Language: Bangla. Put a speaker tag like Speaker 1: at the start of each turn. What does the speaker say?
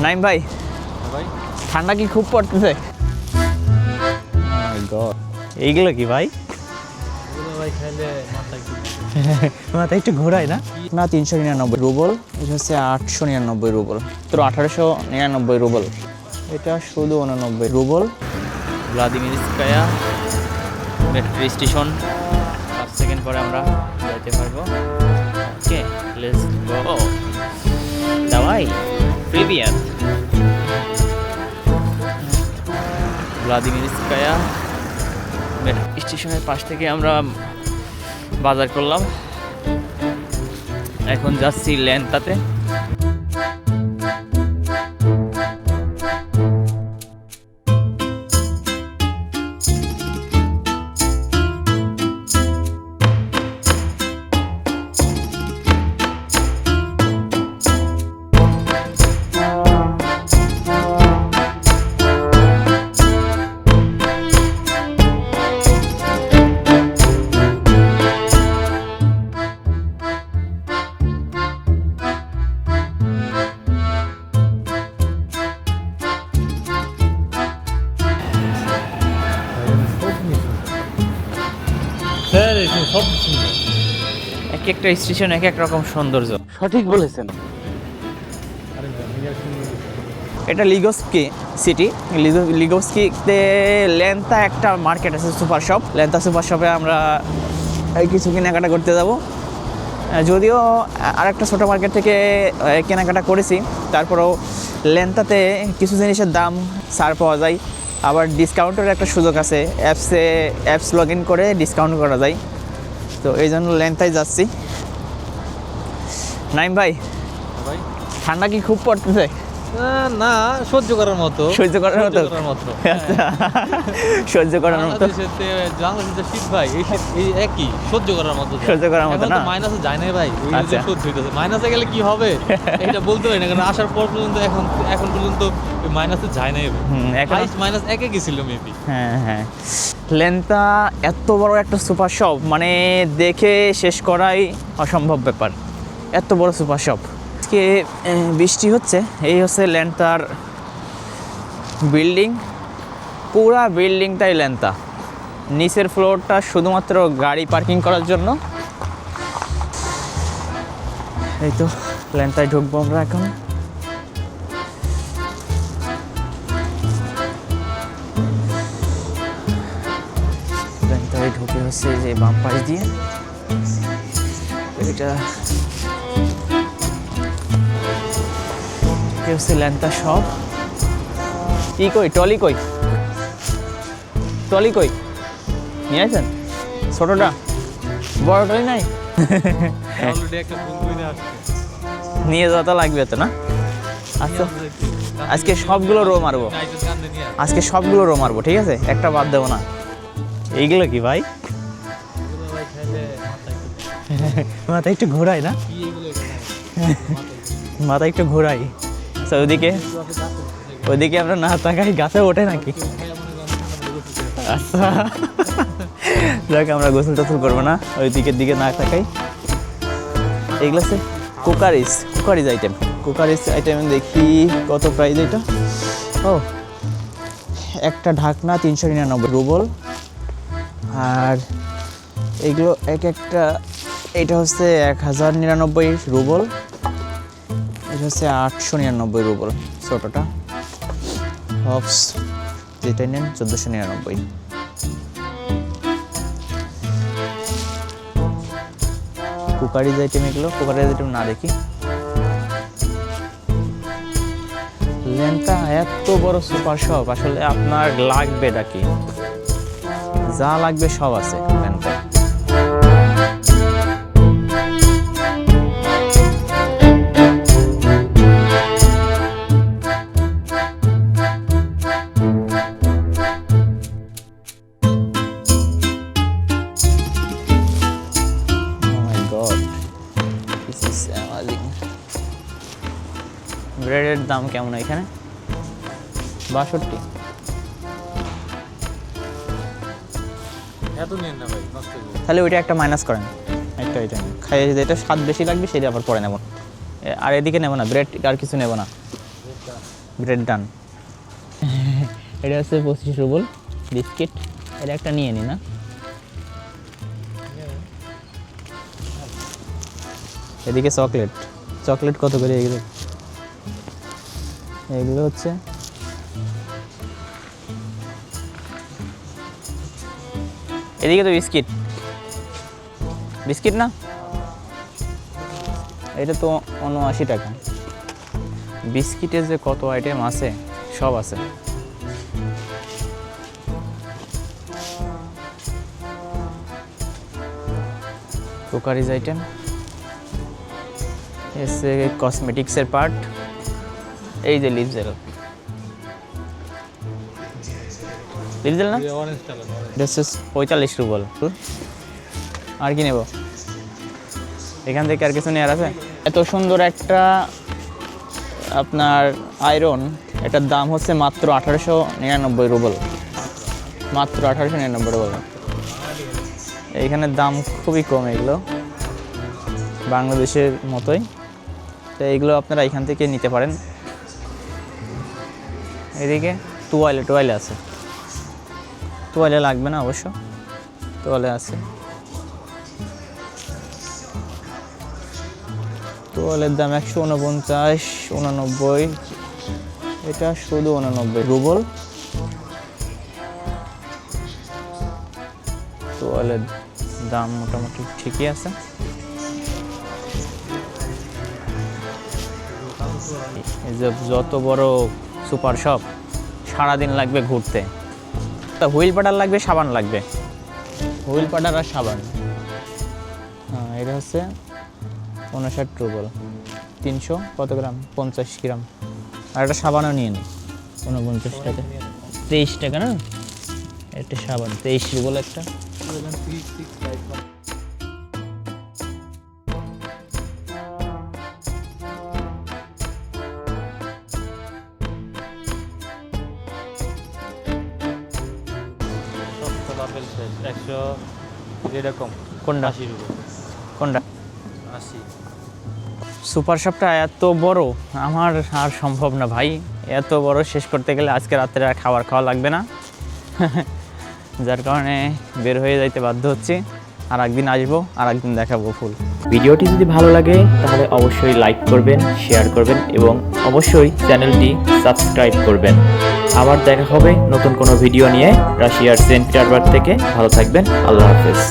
Speaker 1: নাইম ভাই,
Speaker 2: ভাই
Speaker 1: ঠান্ডা কি খুব পড়তেছে? এইগুলো কি ভাই?
Speaker 2: ভাই খাইলে
Speaker 1: মাথা একটু ঘোরায় না 399 রুবল, এটা হচ্ছে 899 রুবল, তো 1899 রুবল, এটা শুধু 89 রুবল। ভ্লাদিমিরস্কায়া মেট্রো স্টেশন, 5 সেকেন্ড পরে আমরা যাইতে পারবো। ওকে, লেটস গো। দাওয়াই প্রিভিয়াত ভ্লাদিমিরস্কায়া মেট্রো স্টেশনের পাশ থেকে আমরা বাজার করলাম, এখন যাচ্ছি লেন্তাতে।
Speaker 2: স্যার এখানে সব সুন্দর,
Speaker 1: এক একটা স্টেশন এক এক রকম সৌন্দর্য।
Speaker 2: সঠিক বলেছেন।
Speaker 1: এটা লিগোস্কি সিটি, লিগোস্কিতে লেন্তা একটা মার্কেট আছে, সুপার শপ। লেন্তা সুপার শপে আমরা কিছু কেনাকাটা করতে যাব। যদিও আরেকটা ছোটো মার্কেট থেকে কেনাকাটা করেছি, তারপরেও লেন্তাতে কিছু জিনিসের দাম ছাড় পাওয়া যায়, আবার ডিসকাউন্টের একটা সুযোগ আছে, অ্যাপস লগ ইন করে ডিসকাউন্ট করা যায়। তো এই জন্য লেন্তায় যাচ্ছি। নাইম ভাই,
Speaker 2: ভাই
Speaker 1: ঠান্ডা কি খুব পড়তেছে?
Speaker 2: না, সহ্য করার মতো।
Speaker 1: সহ্য করার মতো? আচ্ছা, সহ্য করার মতো।
Speaker 2: বাংলাদেশের শীত ভাই, এই শীত এই একই সহ্য করার মতো।
Speaker 1: সহ্য করার মতো না?
Speaker 2: মাইনাসে যায় না ভাই,
Speaker 1: আচ্ছা,
Speaker 2: সহ্য হইতেছে। মাইনাসে গেলে কি হবে এটা বলতে পারি না, কারণ আসার পর পর্যন্ত এখন পর্যন্ত মাইনাসে যায় না।
Speaker 1: এখন
Speaker 2: মাইনাস একে গেছিল মেবি।
Speaker 1: হ্যাঁ, লেন্তা এত বড় একটা সুপার শপ, মানে দেখে শেষ করাই অসম্ভব ব্যাপার, এত বড় সুপার শপ। আজকে বৃষ্টি হচ্ছে, এই হচ্ছে লেন্তার বিল্ডিং, পুরা বিল্ডিংটাই লেন্তা। নিচের ফ্লোরটা শুধুমাত্র গাড়ি পার্কিং করার জন্য। এই তো লেন্তায় ঢুকবো আমরা এখন। লেন্তায় ঢুকে হচ্ছে যে বাম পাশ দিয়ে, এটা হচ্ছে লেন্তা শপ। কি কই টলি কই নিয়ে আসেন? ছোটটা, বড় টলি নাই? নিয়ে যাওয়া তো লাগবে তো না? আচ্ছা, আজকে সবগুলো রো মারবো, ঠিক আছে, একটা বাদ দেবো না। এইগুলো কি ভাই? মাথা একটু ঘোরাই না? মাথা একটু ঘোরাই। ওইদিকে আমরা না তাকাই, গাছে ওঠে নাকি? আচ্ছা, যাক, আমরা গোসল টোসল করবো না, ওই দিকে না তাকাই। এগুলো হচ্ছে কুকারিজ আইটেম দেখি কত প্রাইস এটা। ও, একটা ঢাকনা 399 রুবল, আর এগুলো এক একটা, এটা হচ্ছে 1099 রুবল, এটা হচ্ছে 899 রুবল ছোটোটা। হপস যেটাই নেন 1499। কুকারিজ আইটেম না দেখি। লেন্তা এত বড় সুপার শপ, আসলে আপনার লাগবেটা কি? যা লাগবে সব আছে লেন্তায়। ব্রেডের দাম কেমন এখানে? 62। তাহলে ওইটা একটা মাইনাস করেন, একটা ওইটা খাইয়ে যেটা স্বাদ বেশি লাগবে সেটা আবার পরে নেব। আর এদিকে নেব না, ব্রেড আর কিছু নেব না। ব্রেড ডান। এটা হচ্ছে 25 রুবল বিস্কিট। এটা একটা নিয়ে নি না? এদিকে চকলেট, চকলেট কত করে এগুলো? এগুলো হচ্ছে এদিকে তো বিস্কিট, বিস্কিট না? এটা তো 79 টাকা। বিস্কিটের যে কত আইটেম আছে, সব আছে। কুকারিজ আইটেম, এসে কসমেটিক্সের পার্ট। এই যে লিপজেল, লিপজেল না?
Speaker 2: Orange colour.
Speaker 1: এটা হচ্ছে 45 রুবল। আর কি নেব? এখান থেকে আর কিছু নেওয়ার আছে? এত সুন্দর একটা আপনার আয়রন, এটার দাম হচ্ছে মাত্র 1899 রুবল। মাত্র 1899 রুবল। এইখানের দাম খুবই কম এগুলো, বাংলাদেশের মতোই। তো এইগুলো আপনারা এখান থেকে নিতে পারেন। এদিকে তোয়ালে আছে, তোয়ালে লাগবে না অবশ্য, তোয়ালে আছে। তোয়ালের দাম 149, 89, এটা শুধু 89 রুবল। তোয়ালের দাম মোটামুটি ঠিকই আছে। এই যে যত বড় সুপার শপ, সারাদিন লাগবে ঘুরতে। হুইল পাটার লাগবে, সাবান লাগবে, হুইল পাটার আর সাবান। হ্যাঁ, এটা হচ্ছে 59 রুবল, 300 কত গ্রাম? 50 গ্রাম। আর একটা সাবানও নিয়ে নিই, 49 টাকা, 23 টাকা না? একটা সাবান 23 রুবল একটা।
Speaker 2: এরকম
Speaker 1: কোনটা?
Speaker 2: 80 রুপি।
Speaker 1: কোনটা?
Speaker 2: 80।
Speaker 1: সুপার শপটা এত বড়, আমার আর সম্ভব না ভাই। এত বড় শেষ করতে গেলে আজকে রাত্রে আর খাবার খাওয়া লাগবে না, যার কারণে বের হয়ে যাইতে বাধ্য হচ্ছি। আর একদিন আসবো, আর একদিন দেখাবো ফুল। ভিডিওটি যদি ভালো লাগে তাহলে অবশ্যই লাইক করবেন, শেয়ার করবেন এবং অবশ্যই চ্যানেলটি সাবস্ক্রাইব করবেন। আবার দেখা হবে নতুন কোনো ভিডিও নিয়ে রাশিয়ার সেন্ট পিটারবার্গ থেকে। ভালো থাকবেন, আল্লাহ হাফেজ।